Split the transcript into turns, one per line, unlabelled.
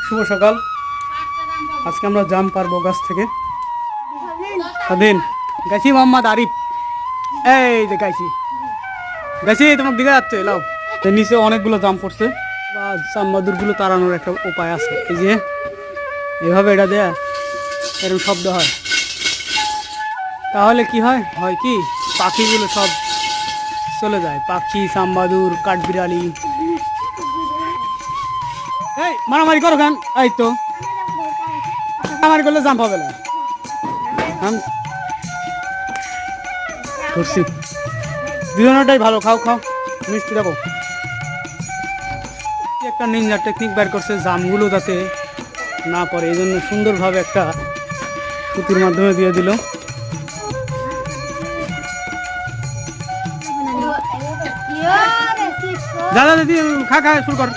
শুভ সকাল। আজকে আমরা জাম পারবো গাছ থেকে। স্বাধীন গাছি মোহাম্মদ আরিফ, এই যে গাছি গাছি তোমার দিকে যাচ্ছে। লাও নিচে অনেকগুলো জাম পড়ছে, বা জামবাদুরগুলো তাড়ানোর একটা উপায় আছে। এই যে এভাবে এটা দেয়া এরকম শব্দ হয়, তাহলে কি হয় হয় কি পাখিগুলো সব চলে যায়। পাখি, জামবাদুর, কাঠবিড়ালি। এই মারামারি করো কেন? এই তো মারামারি করলে জাম পাবে না। ধরছি দুজনটাই ভালো। খাও খাও মিষ্টি দেখো। একটা নিনজা টেকনিক বের করছে জামগুলো যাতে না পড়ে, এই জন্য সুন্দরভাবে একটা সুতির মাধ্যমে দিয়ে দিল। দাদা দিদি খা খা শুরু কর।